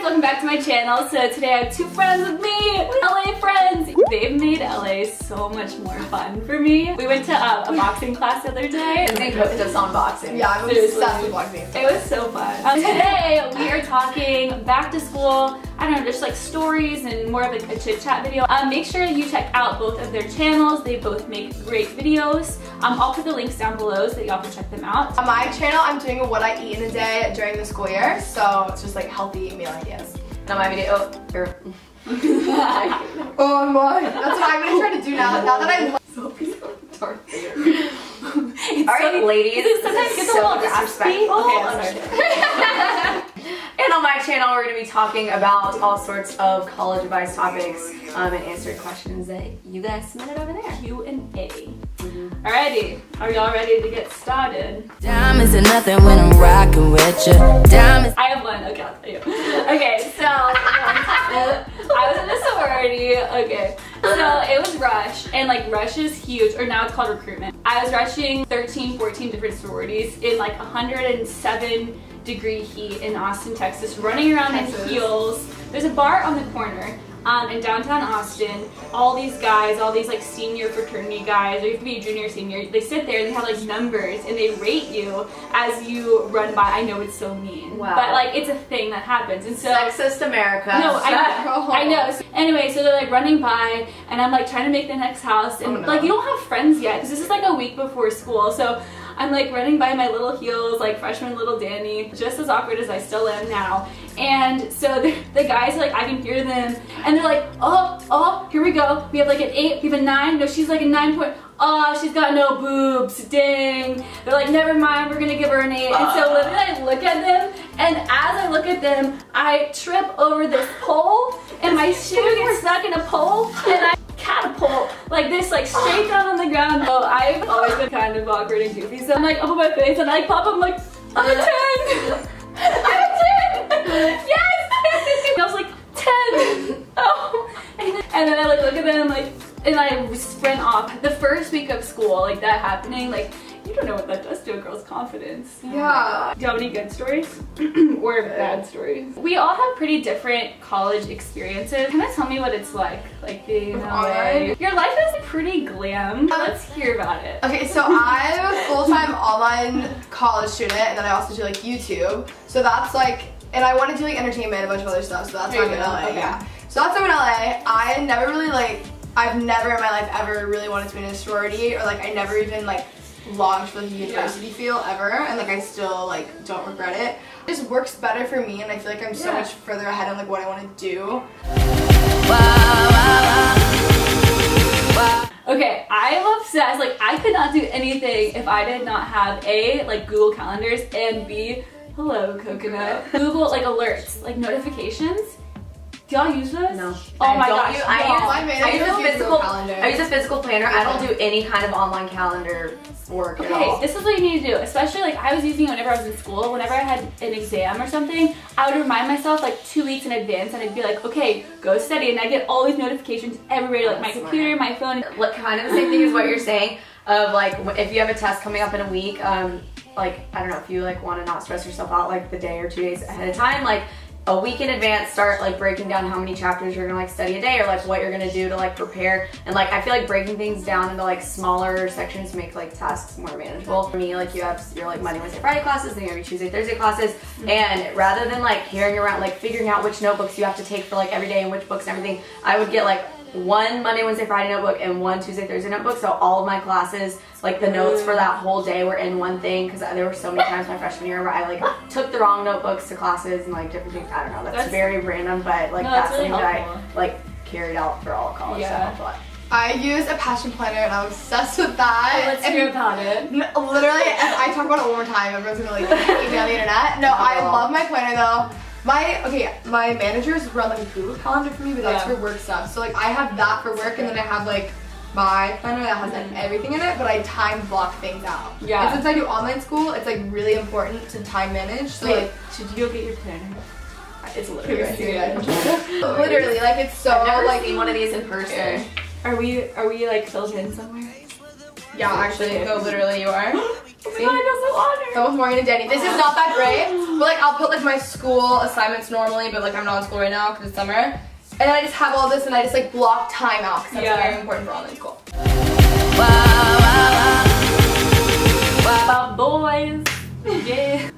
welcome back to my channel. So today I have two friends with me, LA friends. They've made LA so much more fun for me. We went to a boxing class the other day. And they hooked us on boxing. Yeah, I'm obsessed with boxing. It was so fun. Today we are talking back to school. I don't know, just like stories and more of like a chit chat video. Make sure you check out both of their channels. They both make great videos. I'll put the links down below so that y'all can check them out. On my channel, I'm doing what I eat in a day during the school year, so it's just like healthy meal ideas. Now my video, oh my, that's what I'm gonna try to do now. Now that I'm so Darth Vader. Alright, ladies, sometimes it's so a little disrespectful. And on my channel, we're going to be talking about all sorts of college advice topics and answering questions that you guys submitted over there. Q&A. Alrighty, are y'all ready to get started? Diamonds are nothing when I'm rocking with you. Diamonds. I have one, okay, I'll tell you. Okay, so I was in a sorority, okay. So it was Rush, and like Rush is huge, or now it's called recruitment. I was rushing 13, 14 different sororities in like 107-degree heat in Austin, Texas, running around in heels. There's a bar on the corner in downtown Austin. All these guys, all these like senior fraternity guys, or you have to be a junior or senior, they sit there and they have like numbers and they rate you as you run by. I know it's so mean, but like it's a thing that happens. And so Sexist America. No, I know. So, anyway, so they're like running by and I'm like trying to make the next house, and like you don't have friends yet because this is like a week before school. So I'm like running by my little heels, like freshman little Dani, just as awkward as I still am now. And so the guys, like, I can hear them, and they're like, oh, here we go. We have like an 8, we have a 9. No, she's like a 9 point. Oh, she's got no boobs, dang. They're like, never mind, we're gonna give her an 8. And so literally I look at them, and as I look at them, I trip over this pole, and my shoe gets stuck in a pole, and I catapult like this, like straight down on the ground. Oh, I've always been kind of awkward and goofy, so I'm like up on my face and I like pop up, I'm like, I'm a 10! I'm a 10! Yes! And I was like, 10! Oh! And then I like look at them like, and I sprint off. The first week of school, like that happening, like you don't know what that does to a girl's confidence. Yeah. Do you have any good stories? Or bad stories? We all have pretty different college experiences. Kind of tell me what it's like being in LA. Your life is pretty glam. Let's hear about it. Okay, so I'm a full-time online college student, and then I also do like YouTube. So that's like, and I want to do like entertainment and a bunch of other stuff, so that's why I'm in LA. Okay. Yeah. So that's why I'm in LA. I never really I've never in my life ever really wanted to be in a sorority, or like I never even like longed for like a university feel ever, and like I still like don't regret it. It just works better for me, and I feel like I'm so much further ahead on like what I want to do. Okay, I'm obsessed. Like I could not do anything if I did not have A, like Google Calendars, and B, hello coconut, Google like alerts, like notifications. Do y'all use those? No. Oh my gosh. I use a physical planner. I don't do any kind of online calendar work at all. This is what you need to do. Especially like I was using it whenever I was in school. Whenever I had an exam or something, I would remind myself like 2 weeks in advance, and I'd be like, okay, go study. And I get all these notifications everywhere, like my computer, my phone. Like kind of the same thing as what you're saying of like if you have a test coming up in a week, like I don't know, if you like want to not stress yourself out like the day or 2 days ahead of time, like a week in advance, start like breaking down how many chapters you're gonna like study a day, or like what you're gonna do to like prepare. And like I feel like breaking things down into like smaller sections make like tasks more manageable. For me, like you have your like Monday, Wednesday, Friday classes, then you have your Tuesday, Thursday classes, and rather than like carrying around like figuring out which notebooks you have to take for like every day and which books and everything, I would get like one Monday, Wednesday, Friday notebook and one Tuesday, Thursday notebook. So all of my classes, like the notes for that whole day were in one thing, because there were so many times my freshman year where I like took the wrong notebooks to classes and like different things. I don't know, that's very random, but like that's really something that I like carried out for all of college. Yeah. So I use a passion planner, and I'm obsessed with that. Let's hear about it. Literally, if I talk about it one more time, everyone's gonna like hate me on the internet. No, I love my planner though. My managers run like a Google Calendar for me, but that's for work stuff. So like I have that for work, and then I have like my planner that has like everything in it, but I time block things out. Yeah. And since I do online school, it's like really important to time manage. So wait, should you go get your planner? It's literally right here. Literally, like it's so I've never like seen one of these in person. Okay. Are we like filled in somewhere? Yeah, actually, no, literally you are. Oh my god, I feel so honored. That was Morgan and Dani. This is not that great. But like I'll put like my school assignments normally, but like I'm not in school right now because it's summer. And then I just have all this and I just like block time out because that's very important for online school. About boys. Yeah.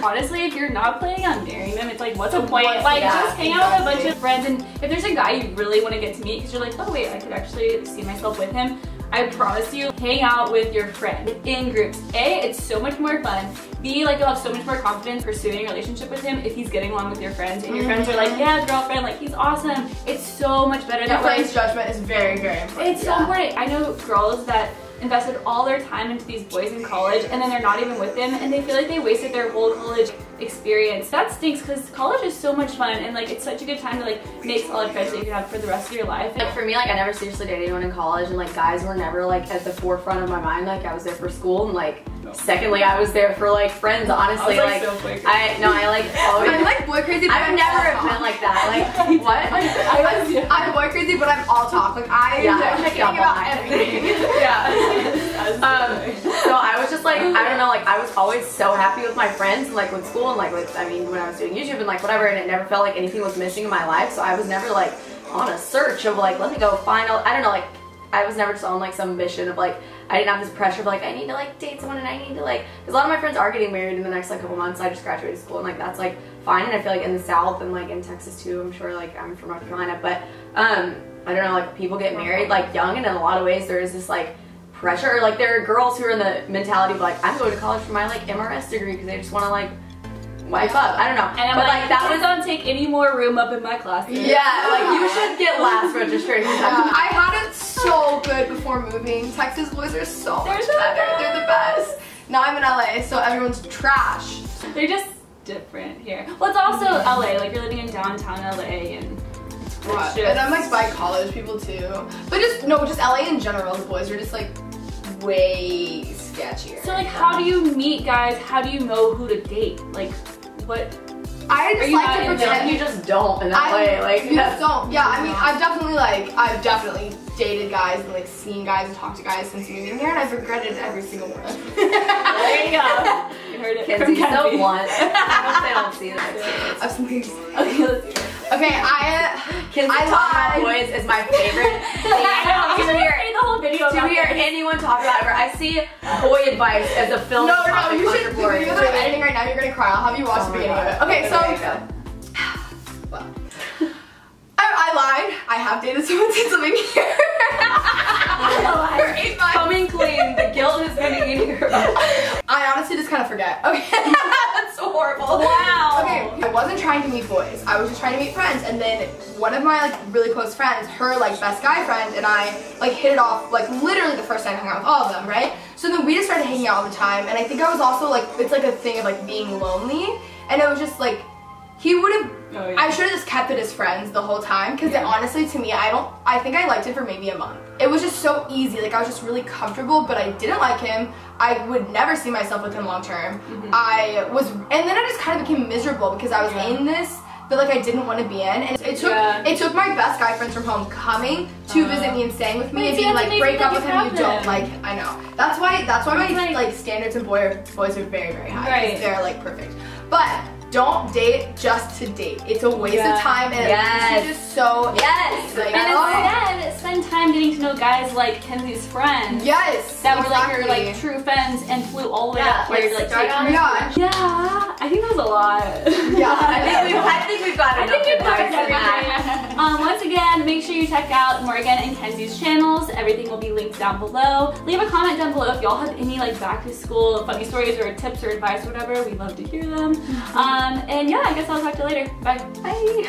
Honestly, if you're not planning on marrying them, it's like, what's the point? Like, just hang out with a bunch of friends, and if there's a guy you really want to get to meet because you're like, oh wait, I could actually see myself with him, I promise you, hang out with your friend in groups. A, it's so much more fun. B, like you'll have so much more confidence pursuing a relationship with him if he's getting along with your friends and your friends are like, yeah, girlfriend, like he's awesome. It's so much better that way. Your friend's judgment is very, very important. It's so important. I know girls that invested all their time into these boys in college and then they're not even with them and they feel like they wasted their whole college experience. That stinks because college is so much fun and like it's such a good time to like make solid friends that you can have for the rest of your life. Like for me, like I never seriously dated anyone in college and like guys were never like at the forefront of my mind. Like I was there for school and like secondly I was there for like friends, honestly. I was, like so I like always I'm like boy crazy, but I've never been like that. Like what? I'm boy crazy, but I'm all talk. Like I'm thinking about everything. So I was just like, I don't know, like I was always so happy with my friends and like with school and like with, I mean, when I was doing YouTube and like whatever, and it never felt like anything was missing in my life. So I was never like on a search of like, let me go find out, I don't know, like I was never just on like some mission of like, I didn't have this pressure of like, I need to like date someone and I need to like, because a lot of my friends are getting married in the next like couple months. I just graduated school and like that's like fine. And I feel like in the South and like in Texas too, I'm sure like I'm from North Carolina, but I don't know, like people get married like young and in a lot of ways there is this like pressure, like there are girls who are in the mentality of like, I'm going to college for my like MRS degree because they just want to like wipe up, I don't know. And I'm like that was don't take any more room up in my class. Yeah, like you should get last registration. I had it so good before moving. Texas boys are so much better. They're the best. Now I'm in LA, so everyone's trash. They're just different here. Well, it's also LA, like you're living in downtown LA and and I'm like by college people too. But just LA in general, the boys are just like way sketchier. So like how do you meet guys? How do you know who to date? Like what? I just like to pretend you just don't in that way. Like you just don't. Yeah, I mean I've definitely dated guys and like seen guys and talked to guys since moving here and I've regretted every single one. There you go. You heard it from Kenzie's so blunt. I don't see it. I've seen things. Okay, let's do it. Okay, Kenzie talking about boys is my favorite thing. I know, the whole video to hear anyone talk about it. I see boy advice as a film topic. You should. The video that I'm editing right now, you're gonna cry. I'll have you watch the beginning of it. Okay, so. Well, I lied. I have dated someone since living here. For 8 months. Coming clean. The guilt is getting in here. I honestly just kind of forget. Okay, that's so horrible. Wow. Okay, I wasn't trying to meet boys. I was just trying to meet friends, and then one of my like really close friends, her like best guy friend, and I like hit it off like literally the first time I hung out with all of them, right? So then we just started hanging out all the time, and I think I was also like, it's like a thing of like being lonely, and it was just like, he would have, I should have just kept it as friends the whole time, because honestly to me, I think I liked it for maybe a month. It was just so easy, like I was just really comfortable, but I didn't like him. I would never see myself with him long term. And then I just kind of became miserable because I was in this that like I didn't want to be in, and it took my best guy friends from home coming to visit me and staying with me and being like, break up with him, you don't like. I know. That's why my like standards in boys are very, very high. Right. They're like perfect, but. Don't date just to date. It's a waste of time and it's just so like, and instead spend time getting to know guys like Kenzie's friends. Yes. That were like your like true friends and flew all the way up here to like take on I think that was a lot. I think we've got enough. I think we've covered everything. Once again, make sure you check out Morgan and Kenzie's channels. Everything will be linked down below. Leave a comment down below if y'all have any like back to school funny stories or tips or advice or whatever. We'd love to hear them. And yeah, I guess I'll talk to you later. Bye. Bye.